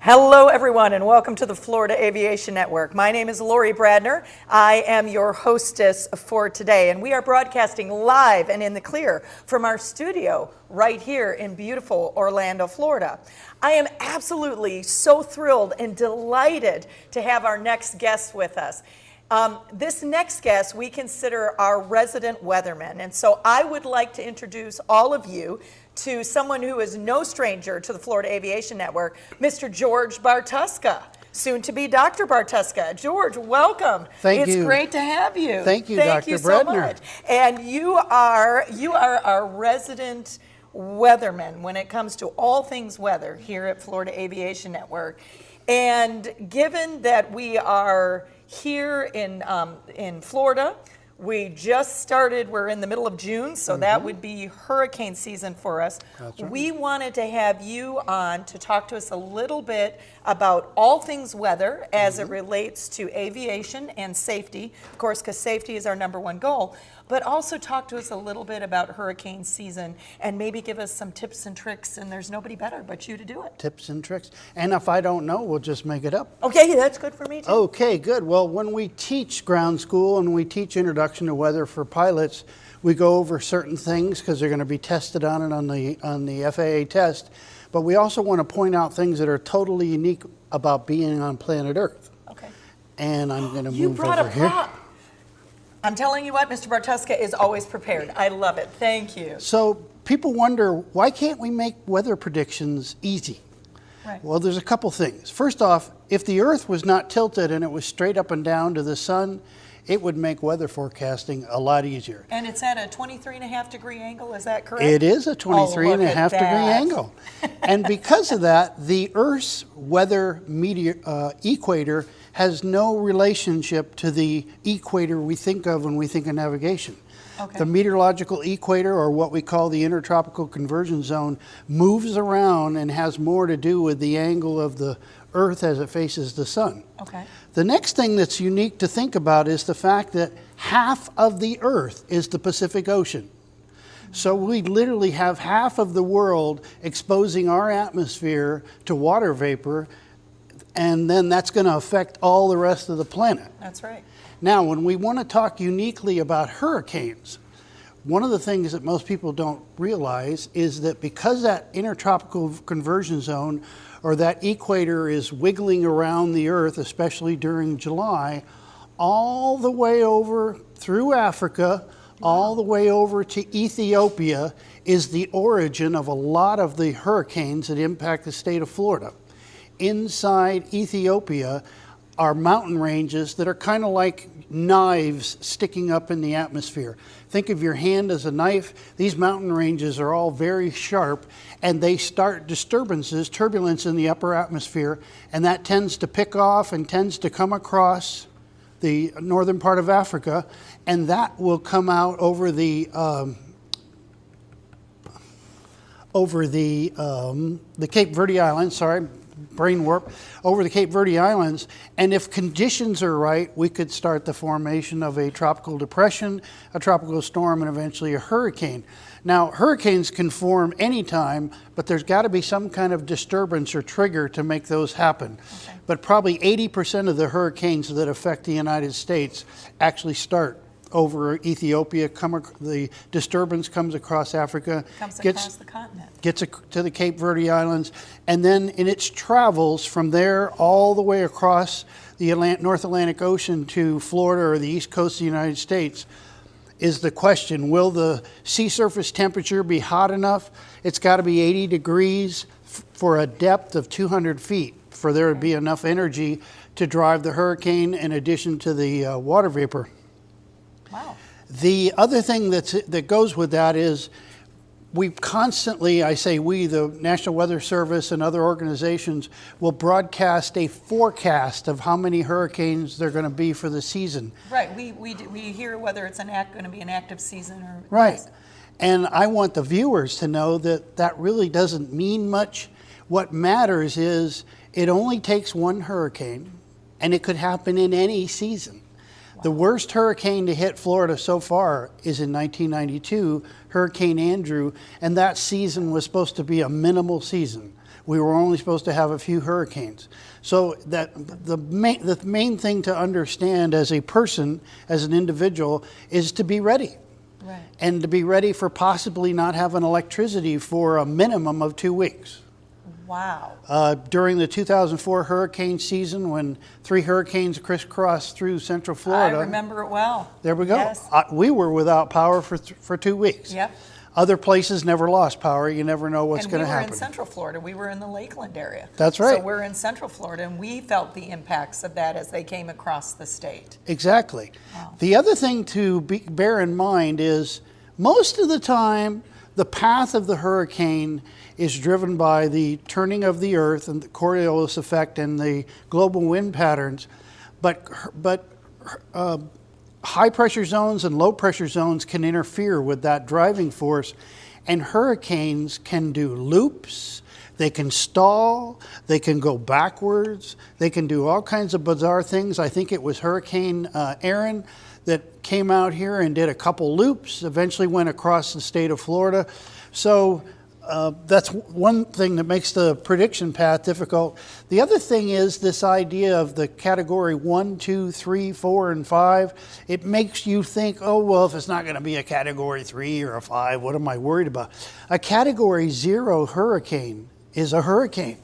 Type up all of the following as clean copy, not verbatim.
Hello, everyone, and welcome to the Florida Aviation Network. My name is Lowery Bradner. I am your hostess for today, and we are broadcasting live and in the clear from our studio right here in beautiful Orlando, Florida. I am absolutely so thrilled and delighted to have our next guest with us. This next guest we consider our resident weatherman, and so I would like to introduce all of you to someone who is no stranger to the Florida Aviation Network, Mr. George Bartuska, soon to be Dr. Bartuska. George, welcome. Thank you. It's great to have you. Thank you, Thank Dr. you Bradner. so much. And you are our resident weatherman when it comes to all things weather here at Florida Aviation Network. And given that we are here in Florida, we just started, we're in the middle of June, so that would be hurricane season for us. That's right. We wanted to have you on to talk to us a little bit about all things weather as it relates to aviation and safety, of course, because safety is our number one goal, but also talk to us a little bit about hurricane season and maybe give us some tips and tricks, and there's nobody better but you to do it. Tips and tricks. And if I don't know, we'll just make it up. Okay, that's good for me too. Okay, good. Well, when we teach ground school and we teach introduction to weather for pilots, we go over certain things because they're going to be tested on it on the FAA test. But we also want to point out things that are totally unique about being on planet Earth. Okay. And I'm going to You move brought over a here. prop. I'm telling you what, Mr. Bartuska is always prepared. I love it. Thank you. So people wonder, why can't we make weather predictions easy? Right. Well, there's a couple things. First off, if the Earth was not tilted and it was straight up and down to the sun, it would make weather forecasting a lot easier. And it's at a 23.5 degree angle, is that correct? It is a 23.5 degree angle. And because of that, the Earth's weather equator has no relationship to the equator we think of when we think of navigation. Okay. The meteorological equator, or what we call the intertropical conversion zone, moves around and has more to do with the angle of the Earth as it faces the sun. Okay. The next thing that's unique to think about is the fact that half of the Earth is the Pacific Ocean. So we literally have half of the world exposing our atmosphere to water vapor, and then that's going to affect all the rest of the planet. That's right. Now, when we want to talk uniquely about hurricanes, one of the things that most people don't realize is that because that intertropical conversion zone or that equator is wiggling around the Earth, especially during July, all the way over through Africa, all the way over to Ethiopia is the origin of a lot of the hurricanes that impact the state of Florida. Inside Ethiopia are mountain ranges that are kind of like knives sticking up in the atmosphere. Think of your hand as a knife. These mountain ranges are all very sharp, and they start disturbances, turbulence in the upper atmosphere, and that tends to pick off and tends to come across the northern part of Africa, and that will come out over the Cape Verde Islands, brain warp, over the Cape Verde Islands, and if conditions are right, we could start the formation of a tropical depression, a tropical storm, and eventually a hurricane. Now, hurricanes can form anytime, but there's got to be some kind of disturbance or trigger to make those happen. Okay. But probably 80% of the hurricanes that affect the United States actually start over Ethiopia, the disturbance comes across Africa, across the continent, gets to the Cape Verde Islands, and then in its travels from there all the way across the North Atlantic Ocean to Florida or the east coast of the United States is the question, will the sea surface temperature be hot enough? It's got to be 80 degrees for a depth of 200 feet for there to be enough energy to drive the hurricane in addition to the water vapor. Wow. The other thing that goes with that is we constantly, I say we, the National Weather Service and other organizations, will broadcast a forecast of how many hurricanes there are going to be for the season. Right. We hear whether it's going to be an active season or... Right. Yes. And I want the viewers to know that that really doesn't mean much. What matters is it only takes one hurricane, and it could happen in any season. The worst hurricane to hit Florida so far is in 1992, Hurricane Andrew, and that season was supposed to be a minimal season. We were only supposed to have a few hurricanes. So that the main thing to understand as a person, as an individual, is to be ready. Right. And to be ready for possibly not having electricity for a minimum of 2 weeks. Wow. During the 2004 hurricane season, when 3 hurricanes crisscrossed through central Florida. I remember it well. There we go. Yes. We were without power for 2 weeks. Yep. Other places never lost power. You never know what's going to happen. And we were in Central Florida. We were in the Lakeland area. That's right. So we're in Central Florida, and we felt the impacts of that as they came across the state. Exactly. Wow. The other thing to bear in mind is most of the time, the path of the hurricane is driven by the turning of the earth and the Coriolis effect and the global wind patterns. But high pressure zones and low pressure zones can interfere with that driving force, and hurricanes can do loops, they can stall, they can go backwards, they can do all kinds of bizarre things. I think it was Hurricane Aaron that came out here and did a couple loops, eventually went across the state of Florida. So that's one thing that makes the prediction path difficult. The other thing is this idea of the category 1, 2, 3, 4, and 5. It makes you think, oh, well, if it's not going to be a category 3 or a 5, what am I worried about? A category 0 hurricane is a hurricane.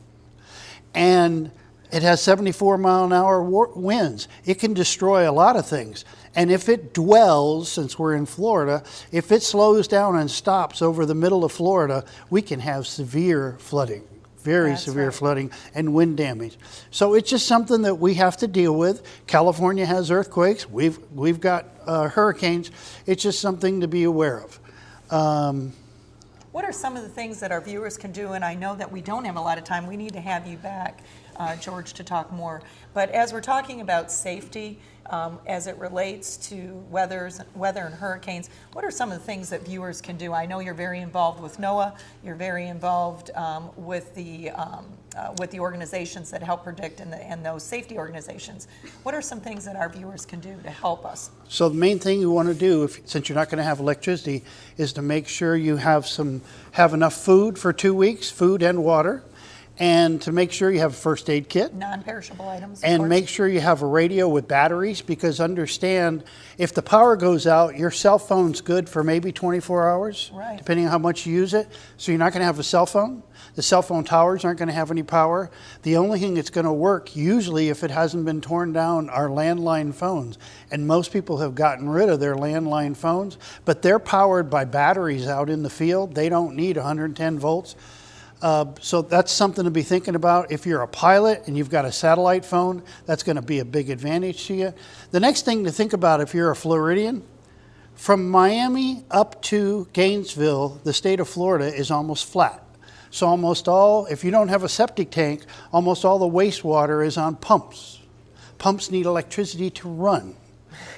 And it has 74-mile-an-hour winds. It can destroy a lot of things. And if it dwells, since we're in Florida, if it slows down and stops over the middle of Florida, we can have severe flooding, very severe flooding and wind damage. So it's just something that we have to deal with. California has earthquakes. We've got hurricanes. It's just something to be aware of. What are some of the things that our viewers can do? And I know that we don't have a lot of time. We need to have you back, George, to talk more. But as we're talking about safety, as it relates to weather and hurricanes, what are some of the things that viewers can do? I know you're very involved with NOAA. You're very involved with the organizations that help predict and those safety organizations. What are some things that our viewers can do to help us? So the main thing you want to do, since you're not going to have electricity, is to make sure you have enough food for 2 weeks, food and water. And to make sure you have a first aid kit. Non-perishable items. And make sure you have a radio with batteries, because understand, if the power goes out, your cell phone's good for maybe 24 hours, right, depending on how much you use it. So you're not going to have a cell phone. The cell phone towers aren't going to have any power. The only thing that's going to work, usually if it hasn't been torn down, are landline phones. And most people have gotten rid of their landline phones, but they're powered by batteries out in the field. They don't need 110 volts. So that's something to be thinking about. If you're a pilot and you've got a satellite phone, that's going to be a big advantage to you. The next thing to think about, if you're a Floridian, from Miami up to Gainesville, the state of Florida is almost flat. So almost all, if you don't have a septic tank, almost all the wastewater is on pumps. Pumps need electricity to run.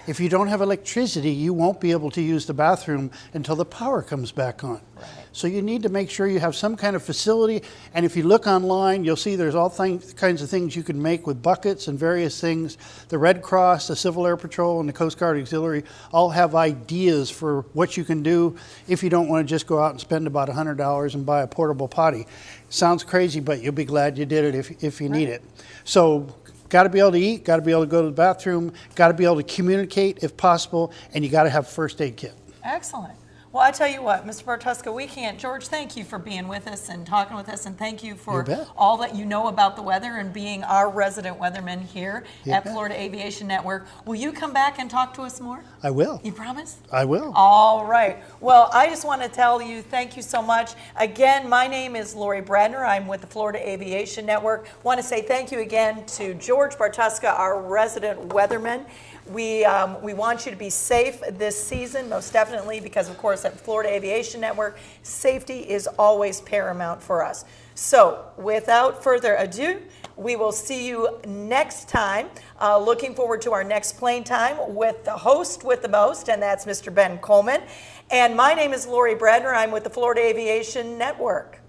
If you don't have electricity, you won't be able to use the bathroom until the power comes back on. Right. So you need to make sure you have some kind of facility. And if you look online, you'll see there's all kinds of things you can make with buckets and various things. The Red Cross, the Civil Air Patrol, and the Coast Guard Auxiliary all have ideas for what you can do if you don't want to just go out and spend about $100 and buy a portable potty. Sounds crazy, but you'll be glad you did it if you need it. So got to be able to eat, got to be able to go to the bathroom, got to be able to communicate if possible, and you got to have a first aid kit. Excellent. Well, I tell you what, Mr. Bartuska, we can't. George, thank you for being with us and talking with us, and thank you for all that you know about the weather and being our resident weatherman here at Florida Aviation Network. Will you come back and talk to us more? I will. You promise? I will. All right. Well, I just want to tell you thank you so much. Again, my name is Lowery Bradner. I'm with the Florida Aviation Network. Want to say thank you again to George Bartuska, our resident weatherman. We want you to be safe this season, most definitely, because, of course, at Florida Aviation Network, safety is always paramount for us. So, without further ado, we will see you next time. Looking forward to our next plane time with the host with the most, and that's Mr. Ben Coleman. And my name is Lowery Bradner. I'm with the Florida Aviation Network.